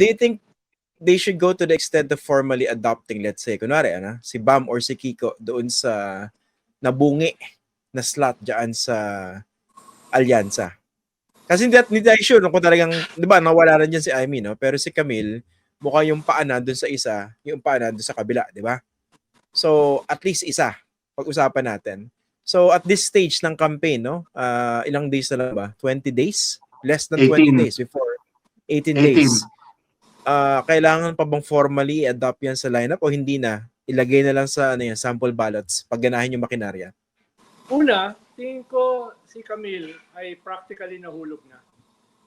you think they should go to the extent of formally adopting, let's say, kunwari, si Bam or si Kiko doon sa nabungi na slot dyan sa Alyansa? Kasi hindi tayo sure kung talagang, di ba, nawala rin dyan si Amy, no? Pero si Camille, mukhang yung paa na doon sa isa, yung paa na doon sa kabila, di ba? So, at least isa, pag-usapan natin. So, at this stage ng campaign, no? Ilang days na lang ba? 20 days? Less than 20 18. days before. 18 days. Kailangan pa bang formally adopt yan sa lineup o hindi na? Ilagay na lang sa sample ballots pag ganahin yung makinarya? Una, tingin ko si Camille ay practically nahulog na.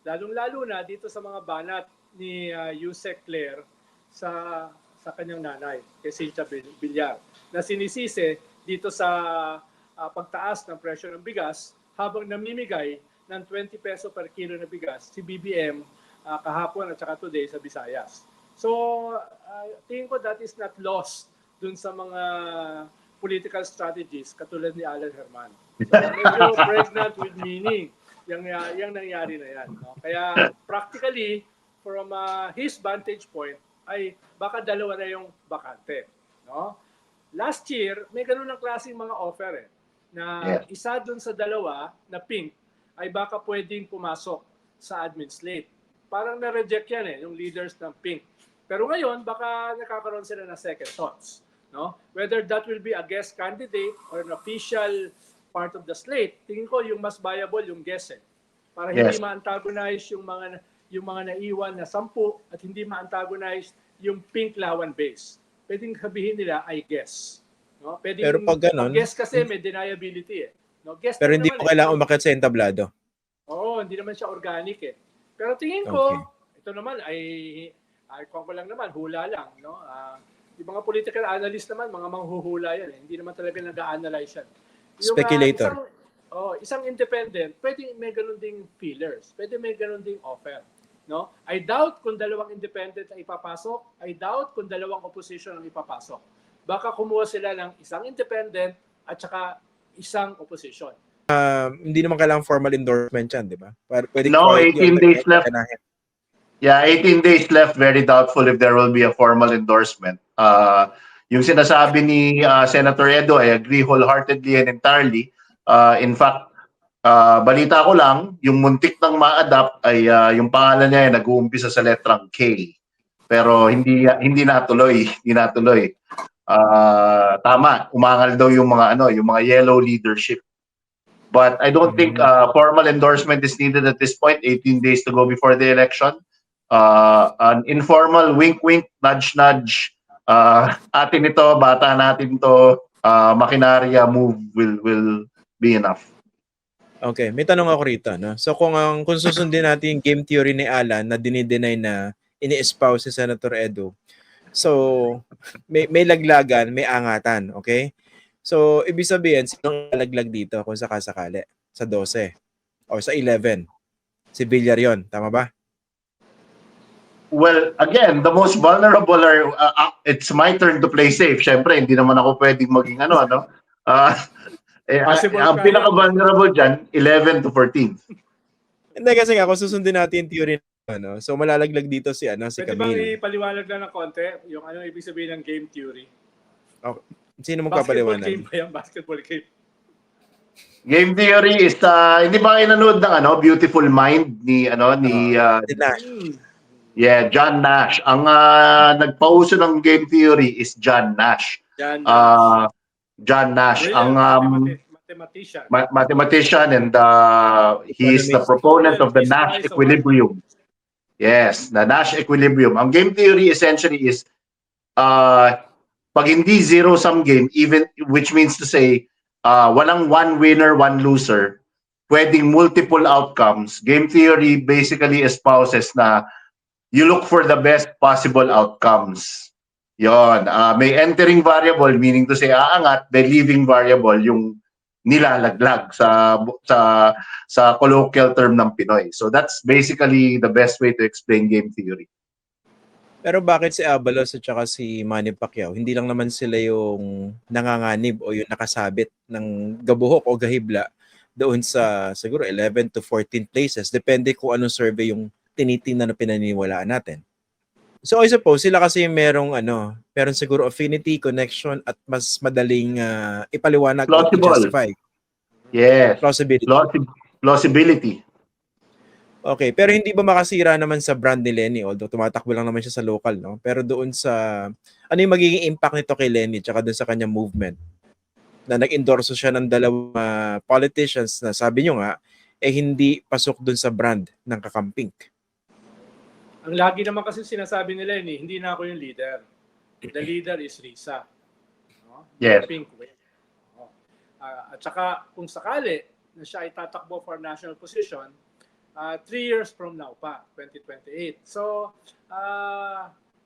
Lalong-lalo na dito sa mga banat ni Yusek Claire sa kanyang nanay, kay Cynthia Villar, na sinisisi dito sa pagtaas ng presyo ng bigas habang namimigay ng 20 peso per kilo na bigas si BBM kahapon at saka today sa Visayas. So, tingin ko that is not lost dun sa mga political strategies katulad ni Alan Herman. So, medyo pregnant with meaning yung nangyari na yan. No? Kaya practically, from his vantage point, ay baka dalawa na yung bakante. No? Last year, may ganun ng klaseng mga offer na isa dun sa dalawa na pink ay baka pwedeng pumasok sa admin slate. Parang na-reject yan yung leaders ng pink. Pero ngayon, baka nakakaroon sila ng second thoughts. No? Whether that will be a guest candidate or an official part of the slate, tingin ko yung mas viable yung guest para hindi ma-antagonize yung mga naiwan na 10 at hindi ma-antagonize yung pink lawan base. Pwedeng sabihin nila ay guess. No? Pwedeng, pero pag ganun, guess kasi may deniability No? Guess pero hindi po kailangan umakyat sa entablado. Oo, hindi naman siya organic Pero tingin ko, ito naman ay kung ko lang naman, hula lang. No? Yung mga political analyst naman, mga manghuhula yan. Hindi naman talaga nag-a-analyze yan. Yung, speculator. Isang independent, pwede may ganun ding feelers. Pwede may ganun ding offer. No? I doubt kung dalawang independent ang ipapasok. I doubt kung dalawang opposition ang ipapasok. Baka kumuha sila ng isang independent at saka isang opposition. Hindi naman kailangan formal endorsement yan, di ba? No, 18 days left. Yeah, 18 days left. Very doubtful if there will be a formal endorsement. Yung sinasabi ni Senator Edo, I agree wholeheartedly and entirely. In fact, balita ko lang, yung muntik ng ma-adapt ay yung pangalan niya ay nag-uumpisa sa letrang K. Pero hindi natuloy, hindi natuloy. Tama, umangal daw yung mga yellow leadership. But I don't think formal endorsement is needed at this point. 18 days to go before the election. An informal wink-wink, nudge-nudge, atin ito, bata natin to, makinarya move will be enough. Okay, may tanong ako rito. No? So kung susundin natin yung game theory ni Alan na dinideny na ini-espouse si Senator Edo, so may laglagan, may angatan, okay? So ibig sabihin, sinong lalaglag dito kung sakasakali? Sa 12 o sa 11? Si Villar yun, tama ba? Well, again, the most vulnerable are, it's my turn to play safe. Siyempre, hindi naman ako pwedeng maging ang pinaka-vulnerable dyan, 11 to 14. Hindi kasi kung susundin natin yung theory so malalaglag dito si si Pwede Camille. bang ipaliwanag lang ng konti yung ibig sabihin ng game theory? Okay. Sino magpapaliwanag? Basketball game ba yan? Basketball game. Game theory is hindi ba kayo nanood ng Beautiful Mind ni Nash. Yeah, John Nash. Ang nagpauso ng game theory is John Nash. John Nash. Ang mathematician and he is the proponent of the Nash equilibrium. Yes, the Nash equilibrium. Ang game theory essentially is pag hindi zero-sum game, even which means to say walang one winner, one loser, pwedeng multiple outcomes. Game theory basically espouses na you look for the best possible outcomes. Yon, may entering variable, meaning to say aangat, may leaving variable yung nilalaglag sa colloquial term ng Pinoy. So that's basically the best way to explain game theory. Pero bakit si Abalos at saka si Manny Pacquiao, hindi lang naman sila yung nanganganib o yung nakasabit ng gabuhok o gahibla doon sa siguro 11 to 14 places. Depende kung anong survey yung tinitingnan na pinaniniwalaan natin. So I suppose sila kasi merong meron siguro affinity, connection at mas madaling ipaliwanag o Plausible. i-justify. Yes. Plausibility. Plausibility. Okay, pero hindi ba makasira naman sa brand ni Lenny, although tumatakbo lang naman siya sa local, no? Pero doon sa ano yung magiging impact nito kay Lenny tsaka doon sa kanyang movement na nag-endorso siya ng dalawang politicians na sabi nyo nga hindi pasok doon sa brand ng Kakamping. Ang lagi naman kasi sinasabi nila hindi na ako yung leader. The leader is Risa. No? Yes. Pink way. No? At saka kung sakali na siya ay tatakbo for national position, 3 years from now pa, 2028. So,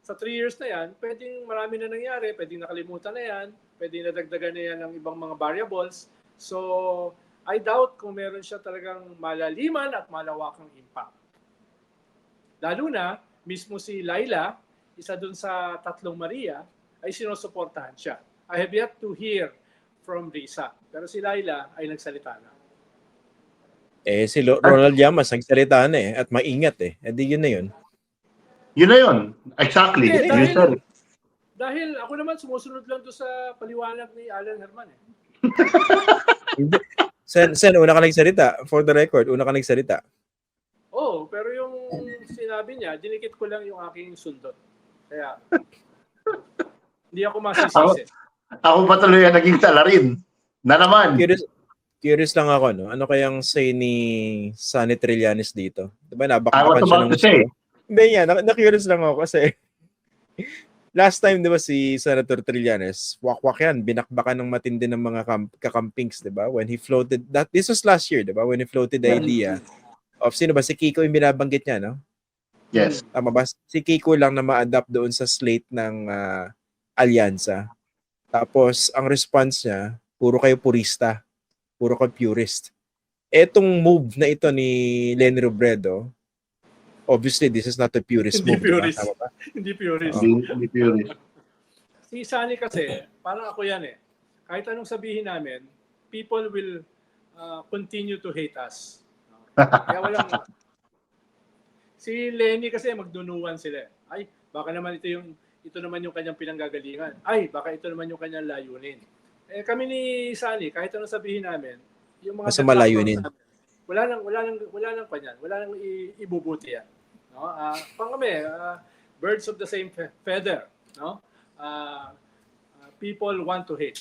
sa 3 years na yan, pwedeng marami na nangyari, pwedeng nakalimutan na yan, pwedeng nadagdagan na yan ng ibang mga variables. So, I doubt kung meron siya talagang malaliman at malawakang impact. Lalo na, mismo si Laila, isa dun sa Tatlong Maria, ay sinusuportahan siya. I have yet to hear from Risa. Pero si Laila ay nagsalita na. Si Ronald Llamas nagsalita na at maingat di yun na yun. Yun na yun. Exactly. Hindi, dahil ako naman sumusunod lang doon sa paliwanag ni Alan Herman Sen, una ka nagsalita. For the record, una ka nagsalita. Oo, pero yung sinabi niya, dinikit ko lang yung aking sundot. Kaya, hindi ako masisisi. Ako patuloy ang naging salarin. Na naman. Curious lang ako, no? Ano kayang say ni Sonny Trillanes dito? Diba, I was nabakbakan siya about ng to say. Hindi yan, na-curious lang ako kasi last time, di ba, si Senator Trillanes, wakwak yan, binakbakan ng matindi ng mga kakampings, di ba? When he floated, this was last year, di ba? When he floated the idea of, sino ba? Si Kiko yung binabanggit niya, no? Yes. Tama ba? Si Kiko lang na ma-adapt doon sa slate ng alyansa. Tapos, ang response niya, puro kayo purista. Puro kayo purist. Etong move na ito ni Lenny Robredo, obviously, this is not a purist Hindi move. purist. Tama ba? Hindi purist. Hindi purist. Si Sunny kasi, parang ako yan Kahit anong sabihin namin, people will continue to hate us. Kaya walang... Si Lenny kasi magdunuan sila. Ay, baka naman ito naman yung kanyang pinanggagalingan. Ay, baka ito naman yung kanyang layunin. Kami ni Sunny, kahit anong sabihin namin, yung mga Basta malayunin. wala nang kanyan, wala nang ibubuti yan. No? Pang kami, birds of the same feather, no? People want to hate.